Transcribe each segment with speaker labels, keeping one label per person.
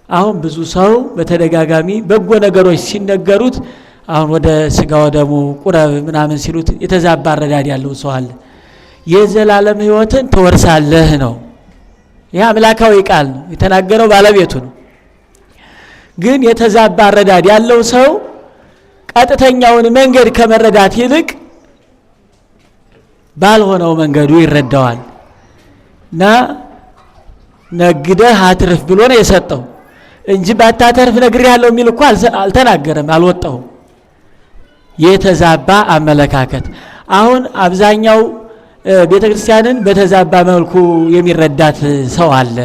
Speaker 1: አሁን ብዙ ሰው በተደጋጋሚ በጎ ነገሮች ሲነገሩት አሁን ወደ ስጋ ወደሙ ቁረብ ምናምን ሲሉት የተዛባ አረዳድ ያለው ሰው አለ። የዘላለም ሕይወትን ትወርሳለህ ነው። ይህ አምላካዊ ቃል ነው፣ የተናገረው ባለቤቱ ነው። ግን የተዛባ አረዳድ ያለው ሰው ቀጥተኛውን መንገድ ከመረዳት ይልቅ ባልሆነው መንገዱ ይረዳዋል። እና ነግደህ አትርፍ ብሎ ነው የሰጠው እንጂ ባታተርፍ ነግሬሃለሁ የሚል እኮ አልተናገረም፣ አልወጣውም። የተዛባ አመለካከት አሁን አብዛኛው ቤተክርስቲያንን በተዛባ መልኩ የሚረዳት ሰው አለ።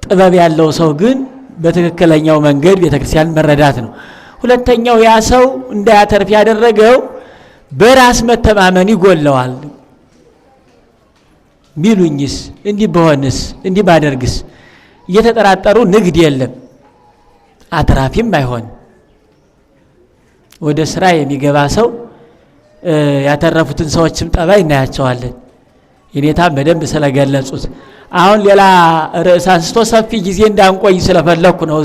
Speaker 1: ጥበብ ያለው ሰው ግን በትክክለኛው መንገድ ቤተክርስቲያን መረዳት ነው። ሁለተኛው ያ ሰው እንዳያተርፍ ያደረገው በራስ መተማመን ይጎለዋል። ቢሉኝስ፣ እንዲህ በሆንስ፣ እንዲህ ባደርግስ እየተጠራጠሩ ንግድ የለም፣ አትራፊም አይሆን። ወደ ስራ የሚገባ ሰው ያተረፉትን ሰዎችም ጠባይ እናያቸዋለን። የኔታም በደንብ ስለገለጹት አሁን ሌላ ርዕስ አንስቶ ሰፊ ጊዜ እንዳንቆይ ስለፈለኩ ነው።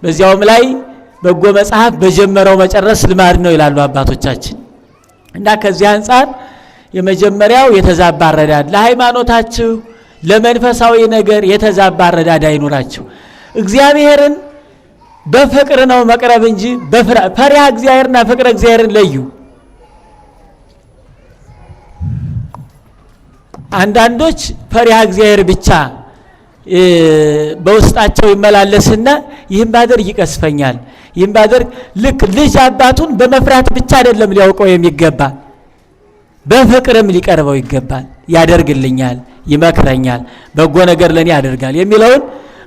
Speaker 1: በዚያውም ላይ በጎ መጽሐፍ በጀመረው መጨረስ ልማድ ነው ይላሉ አባቶቻችን። እና ከዚህ አንጻር የመጀመሪያው የተዛባ አረዳድ፣ ለሃይማኖታችሁ ለመንፈሳዊ ነገር የተዛባ አረዳድ አይኖራችሁ። እግዚአብሔርን በፍቅር ነው መቅረብ እንጂ ፈሪሃ እግዚአብሔርና ፍቅረ እግዚአብሔርን ለዩ። አንዳንዶች ፈሪሃ እግዚአብሔር ብቻ በውስጣቸው ይመላለስና ይህን ባደርግ ይቀስፈኛል፣ ይህን ባደርግ ልክ ልጅ አባቱን በመፍራት ብቻ አይደለም ሊያውቀው የሚገባ በፍቅርም ሊቀርበው ይገባል። ያደርግልኛል፣ ይመክረኛል፣ በጎ ነገር ለኔ ያደርጋል የሚለውን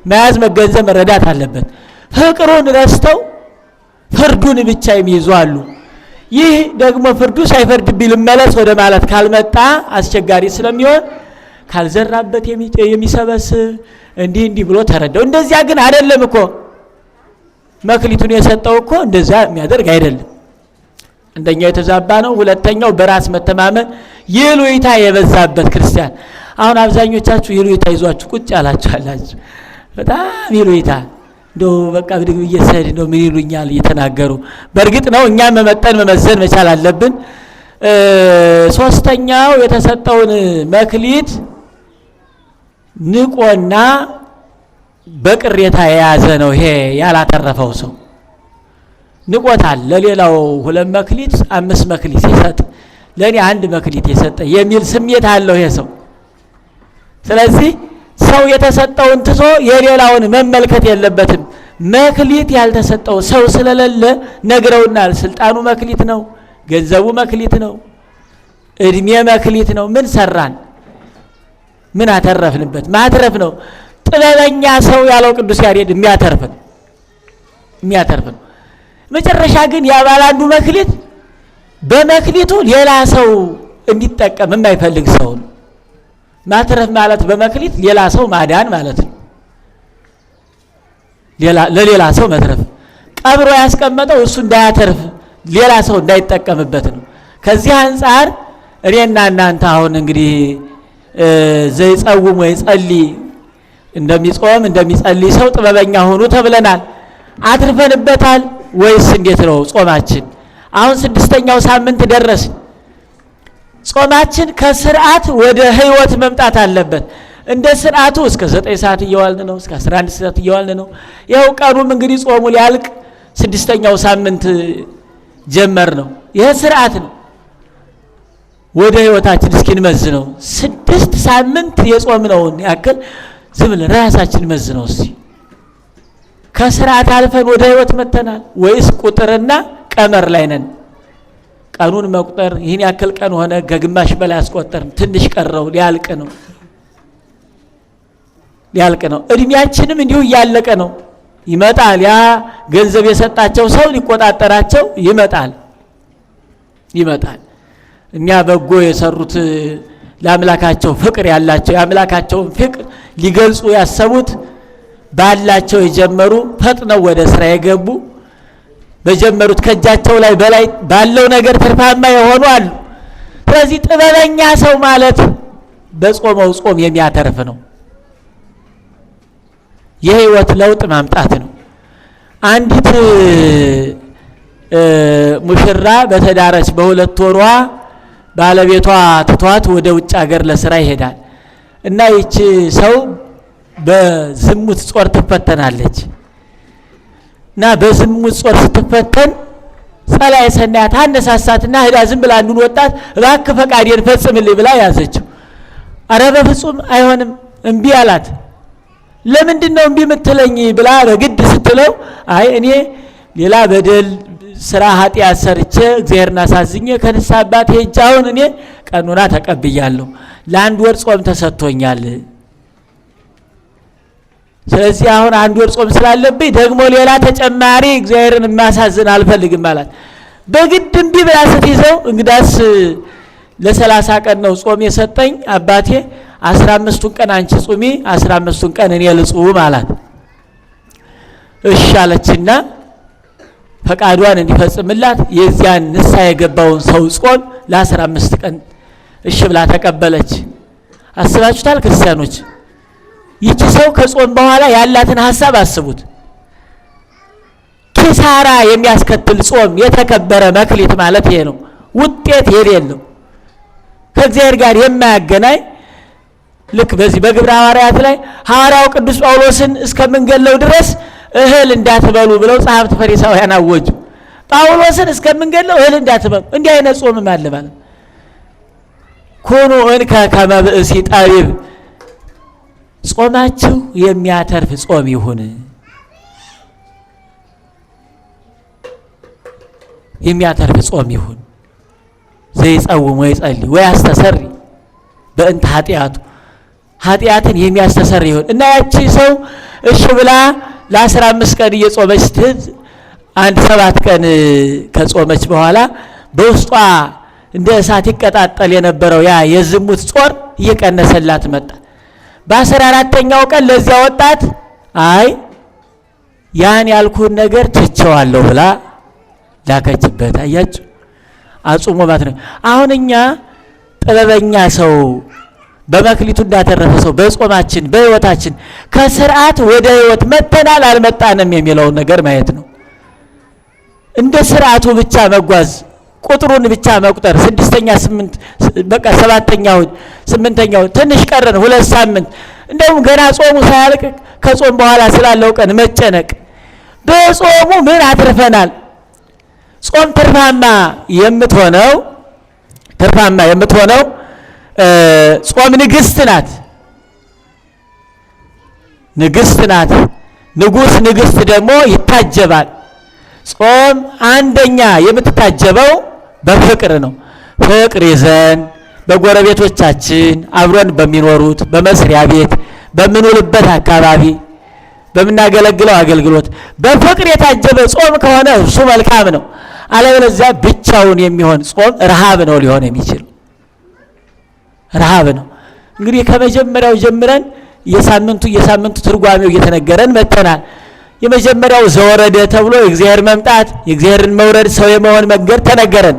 Speaker 1: መያዝ መገንዘብ መረዳት አለበት። ፍቅሩን ረስተው ፍርዱን ብቻ የሚይዙ አሉ። ይህ ደግሞ ፍርዱ ሳይፈርድብኝ ልመለስ ወደ ማለት ካልመጣ አስቸጋሪ ስለሚሆን ካልዘራበት የሚሰበስብ እንዲህ ብሎ ተረዳው። እንደዚያ ግን አይደለም እኮ መክሊቱን የሰጠው እኮ እንደዚያ የሚያደርግ አይደለም። አንደኛው የተዛባ ነው። ሁለተኛው በራስ መተማመን ይሉኝታ የበዛበት ክርስቲያን። አሁን አብዛኞቻችሁ ይሉኝታ ይዟችሁ ቁጭ ያላችሁ በጣም ይሉኝታ እንደው በቃ ብድግ እየሰድ እንደው ምን ይሉኛል እየተናገሩ። በእርግጥ ነው እኛ መመጠን መመዘን መቻል አለብን። ሶስተኛው የተሰጠውን መክሊት ንቆና በቅሬታ የያዘ ነው። ይሄ ያላተረፈው ሰው ንቆታል። ለሌላው 2 መክሊት 5 መክሊት ሲሰጥ ለኔ 1 መክሊት የሰጠ የሚል ስሜት አለው ይሄ ሰው። ስለዚህ ሰው የተሰጠውን ትቶ የሌላውን መመልከት የለበትም። መክሊት ያልተሰጠው ሰው ስለሌለ ነግረውናል። ስልጣኑ መክሊት ነው፣ ገንዘቡ መክሊት ነው፣ እድሜ መክሊት ነው። ምን ሰራን? ምን አተረፍንበት? ማትረፍ ነው። ጥበበኛ ሰው ያለው ቅዱስ ያሬድ የሚያተርፍ ነው። መጨረሻ ግን ያባል አንዱ መክሊት በመክሊቱ ሌላ ሰው እንዲጠቀም የማይፈልግ ሰው ነው። ማትረፍ ማለት በመክሊት ሌላ ሰው ማዳን ማለት ነው። ለሌላ ሰው መትረፍ ቀብሮ ያስቀመጠው እሱ እንዳያተርፍ ሌላ ሰው እንዳይጠቀምበት ነው። ከዚህ አንጻር እኔና እናንተ አሁን እንግዲህ ዘይጸውም ወይ ጸልይ እንደሚጾም እንደሚጸልይ ሰው ጥበበኛ ሆኑ ተብለናል። አትርፈንበታል ወይስ እንዴት ነው ጾማችን? አሁን 6ኛው ሳምንት ደረስን። ጾማችን ከስርዓት ወደ ህይወት መምጣት አለበት። እንደ ስርዓቱ እስከ 9 ሰዓት እየዋልን ነው፣ እስከ 11 ሰዓት እየዋልን ነው። ይኸው ቀኑም እንግዲህ ጾሙ ሊያልቅ 6ኛው ሳምንት ጀመር ነው። ይሄ ስርዓት ነው። ወደ ህይወታችን እስኪንመዝነው 6 ሳምንት የጾምነውን ያክል ዝም ብለን ራሳችን መዝነው እስቲ ከስርዓት አልፈን ወደ ህይወት መተናል ወይስ ቁጥርና ቀመር ላይ ነን? ቀኑን መቁጠር ይህን ያክል ቀን ሆነ፣ ከግማሽ በላይ አስቆጠርን፣ ትንሽ ቀረው፣ ሊያልቅ ነው። እድሜያችንም እንዲሁ እያለቀ ነው። ይመጣል ያ ገንዘብ የሰጣቸው ሰው ሊቆጣጠራቸው ይመጣል። እኛ በጎ የሰሩት ለአምላካቸው ፍቅር ያላቸው የአምላካቸውን ፍቅር ሊገልጹ ያሰቡት ባላቸው የጀመሩ ፈጥነው ወደ ስራ የገቡ በጀመሩት ከእጃቸው ላይ በላይ ባለው ነገር ትርፋማ የሆኑ አሉ። ስለዚህ ጥበበኛ ሰው ማለት በጾመው ጾም የሚያተርፍ ነው። የህይወት ለውጥ ማምጣት ነው። አንዲት ሙሽራ በተዳረች በሁለት ወሯ ባለቤቷ ትቷት ወደ ውጭ ሀገር ለስራ ይሄዳል እና ይቺ ሰው በዝሙት ጾር ትፈተናለች እና በዝሙት ጾር ስትፈተን ጸላዔ ሰናያት አነሳሳትና ሄዳ ዝም ብላ አንዱን ወጣት እባክህ ፈቃዴን ፈጽምልኝ ብላ ያዘችው። አረ በፍጹም አይሆንም እምቢ አላት። ለምንድነው እምቢ የምትለኝ ብላ በግድ ስትለው አይ እኔ ሌላ በደል ስራ ኃጢአት ሰርቼ እግዚአብሔርን አሳዝኜ ከንስሐ አባት ሄጄ አሁን እኔ ቀኖና ተቀብያለሁ፣ ለአንድ ወር ጾም ተሰጥቶኛል። ስለዚህ አሁን አንድ ወር ጾም ስላለብኝ ደግሞ ሌላ ተጨማሪ እግዚአብሔርን ማሳዝን አልፈልግም ማለት በግድ እምቢ ብላ ስትይዘው እንግዳስ ለ30 ቀን ነው ጾም የሰጠኝ አባቴ 15ቱን ቀን አንቺ ጹሚ 15ቱን ቀን እኔ ልጹም አላት። እሺ አለችና ፈቃዷን እንዲፈጽምላት የዚያን ንስሐ የገባውን ሰው ጾም ለ15 ቀን እሺ ብላ ተቀበለች። አስባችሁታል ክርስቲያኖች? ይቺ ሰው ከጾም በኋላ ያላትን ሐሳብ አስቡት። ኪሳራ የሚያስከትል ጾም የተከበረ መክሊት ማለት ይሄ ነው። ውጤት የሌለው ከእግዚአብሔር ጋር የማያገናኝ ልክ በዚህ በግብረ ሐዋርያት ላይ ሐዋርያው ቅዱስ ጳውሎስን እስከምንገለው ድረስ እህል እንዳትበሉ ብለው ጸሐፍት ፈሪሳውያን አወጁ። ጳውሎስን እስከምንገለው እህል እንዳትበሉ። እንዲህ አይነት ጾምም አለ ማለት ኩኑ እንከ ከመ ብእሲ ጠቢብ፣ ጾማችሁ የሚያተርፍ ጾም ይሁን። የሚያተርፍ ጾም ይሁን። ዘይጸውም ወይጸልይ ወያስተሰሪ በእንተ ኃጢአቱ፣ ኃጢአትን የሚያስተሰሪ ይሁን እና ያቺ ሰው እሺ ብላ ለ15 ቀን እየጾመች አንድ 7 ቀን ከጾመች በኋላ በውስጧ እንደ እሳት ይቀጣጠል የነበረው ያ የዝሙት ጾር እየቀነሰላት መጣ። በ14ኛው ቀን ለዚያ ወጣት አይ ያን ያልኩን ነገር ትቼዋለሁ ብላ ላከችበት። አያችሁ አጽሞ ማለት ነው። አሁን እኛ ጥበበኛ ሰው በመክሊቱ እንዳተረፈ ሰው በጾማችን በህይወታችን ከስርዓት ወደ ህይወት መተናል አልመጣንም የሚለውን ነገር ማየት ነው። እንደ ስርዓቱ ብቻ መጓዝ፣ ቁጥሩን ብቻ መቁጠር፣ 6ኛ 8 በቃ 7ኛው 8ኛው ትንሽ ቀረን 2 ሳምንት እንደውም ገና ጾሙ ሳያልቅ ከጾም በኋላ ስላለው ቀን መጨነቅ። በጾሙ ምን አትርፈናል? ጾም ትርፋማ የምትሆነው ጾም ንግስት ናት። ንጉስ ንግስት ደግሞ ይታጀባል። ጾም አንደኛ የምትታጀበው በፍቅር ነው። ፍቅር ይዘን በጎረቤቶቻችን አብሮን በሚኖሩት በመስሪያ ቤት በምንውልበት አካባቢ በምናገለግለው አገልግሎት በፍቅር የታጀበ ጾም ከሆነ እሱ መልካም ነው። አለበለዚያ ብቻውን የሚሆን ጾም ረሃብ ነው ሊሆን የሚችል ረሃብ ነው። እንግዲህ ከመጀመሪያው ጀምረን የሳምንቱ ትርጓሜው እየተነገረን መጥተናል። የመጀመሪያው ዘወረደ ተብሎ የእግዚአብሔር መምጣት የእግዚአብሔርን መውረድ ሰው የመሆን መንገድ ተነገረን።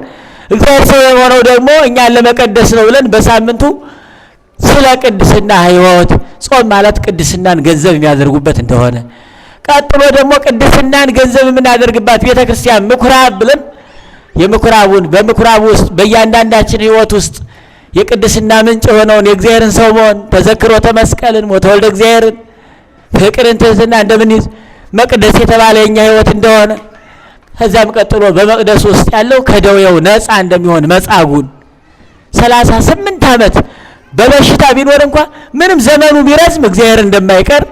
Speaker 1: እግዚአብሔር ሰው የሆነው ደግሞ እኛን ለመቀደስ ነው ብለን በሳምንቱ ስለ ቅድስና ሕይወት ጾም ማለት ቅድስናን ገንዘብ የሚያደርጉበት እንደሆነ፣ ቀጥሎ ደግሞ ቅድስናን ገንዘብ የምናደርግባት ቤተክርስቲያን ምኩራብ ብለን በምኩራብ ውስጥ በእያንዳንዳችን ሕይወት ውስጥ የቅድስና ምንጭ የሆነውን የእግዚአብሔርን ሰው መሆን ተዘክሮተ መስቀልን ሞተ ወልደ እግዚአብሔርን ፍቅርን ትሕትና እንደምንይዝ መቅደስ የተባለ የኛ ሕይወት እንደሆነ፣ ከዛም ቀጥሎ በመቅደስ ውስጥ ያለው ከደዌው ነፃ እንደሚሆን መጻጉን 38 ዓመት በበሽታ ቢኖር እንኳን ምንም ዘመኑ ቢረዝም እግዚአብሔር እንደማይቀር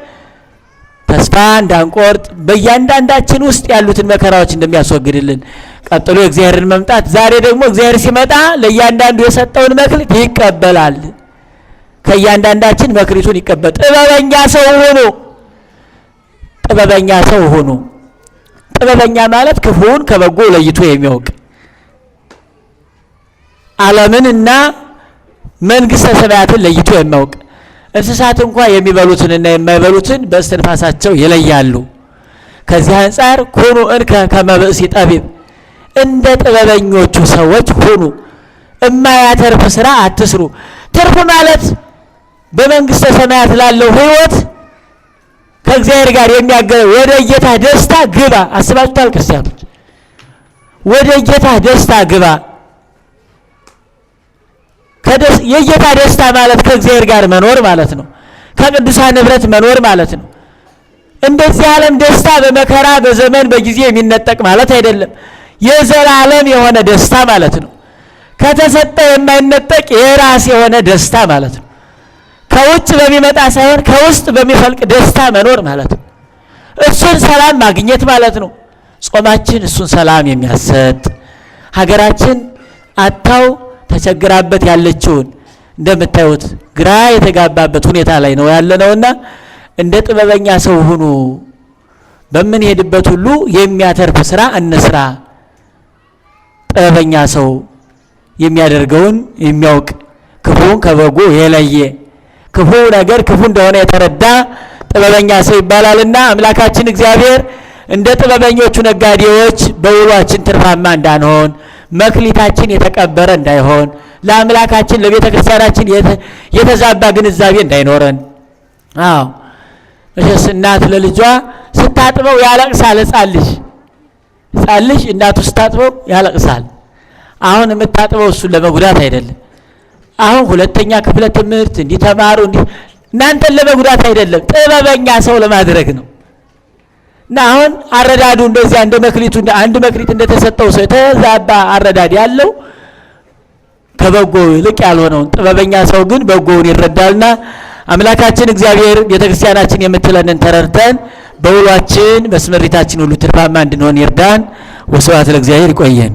Speaker 1: ተስፋ እንዳንቆርጥ በእያንዳንዳችን ውስጥ ያሉትን መከራዎች እንደሚያስወግድልን፣ ቀጥሎ የእግዚአብሔርን መምጣት ዛሬ ደግሞ እግዚአብሔር ሲመጣ ለእያንዳንዱ የሰጠውን መክሊት ይቀበላል። ከእያንዳንዳችን መክሊቱን ይቀበል። ጥበበኛ ሰው ሁኑ። ጥበበኛ ማለት ክፉውን ከበጎ ለይቶ የሚያውቅ ዓለምንና መንግስተ ሰማያትን ለይቶ የሚያውቅ። እንስሳት እንኳን የሚበሉትንና የማይበሉትን በእስትንፋሳቸው ይለያሉ። ከዚህ አንጻር ኩኑ እንከ ከመ ብእሲ ጠቢብ፣ እንደ ጥበበኞቹ ሰዎች ሁኑ። የማያተርፍ ስራ አትስሩ። ትርፍ ማለት በመንግስተ ሰማያት ላለው ህይወት ከእግዚአብሔር ጋር የሚያገናኝ ወደ ጌታ ደስታ ግባ። አስባችኋል ክርስቲያኖች? ወደ ጌታ ደስታ ግባ። የጌታ ደስታ ማለት ከእግዚአብሔር ጋር መኖር ማለት ነው። ከቅዱሳን ህብረት መኖር ማለት ነው። እንደዚህ ዓለም ደስታ በመከራ በዘመን በጊዜ የሚነጠቅ ማለት አይደለም። የዘላለም የሆነ ደስታ ማለት ነው። ከተሰጠ የማይነጠቅ የራስ የሆነ ደስታ ማለት ነው። ከውጭ በሚመጣ ሳይሆን ከውስጥ በሚፈልቅ ደስታ መኖር ማለት ነው። እሱን ሰላም ማግኘት ማለት ነው። ጾማችን እሱን ሰላም የሚያሰጥ ሀገራችን አታው ተቸግራበት ያለችውን እንደምታዩት ግራ የተጋባበት ሁኔታ ላይ ነው ያለነውና እንደ ጥበበኛ ሰው ሁኑ። በምንሄድበት ሁሉ የሚያተርፍ ስራ እንስራ። ጥበበኛ ሰው የሚያደርገውን የሚያውቅ ክፉን ከበጎ የለየ ክፉ ነገር ክፉ እንደሆነ የተረዳ ጥበበኛ ሰው ይባላልና አምላካችን እግዚአብሔር እንደ ጥበበኞቹ ነጋዴዎች በውሏችን ትርፋማ እንዳንሆን መክሊታችን የተቀበረ እንዳይሆን ለአምላካችን ለቤተ ክርስቲያናችን የተዛባ ግንዛቤ እንዳይኖረን። አዎ መቼስ እናት ለልጇ ስታጥበው ያለቅሳል። ሕፃን ልጅ እናቱ ስታጥበው ያለቅሳል። አሁን የምታጥበው እሱን ለመጉዳት አይደለም። አሁን ሁለተኛ ክፍለ ትምህርት እንዲተማሩ እናንተን ለመጉዳት አይደለም፣ ጥበበኛ ሰው ለማድረግ ነው። እና አሁን አረዳዱ እንደዚያ እንደ መክሊቱ አንድ መክሊት እንደተሰጠው ሰው የተዛባ አረዳድ ያለው ከበጎ ይልቅ ያልሆነውን፣ ጥበበኛ ሰው ግን በጎውን ይረዳልና አምላካችን እግዚአብሔር ቤተክርስቲያናችን የምትለንን ተረድተን በውሏችን በስምሪታችን ሁሉ ትርፋማ እንድንሆን ይርዳን። ወስብሐት ለእግዚአብሔር። ይቆየን።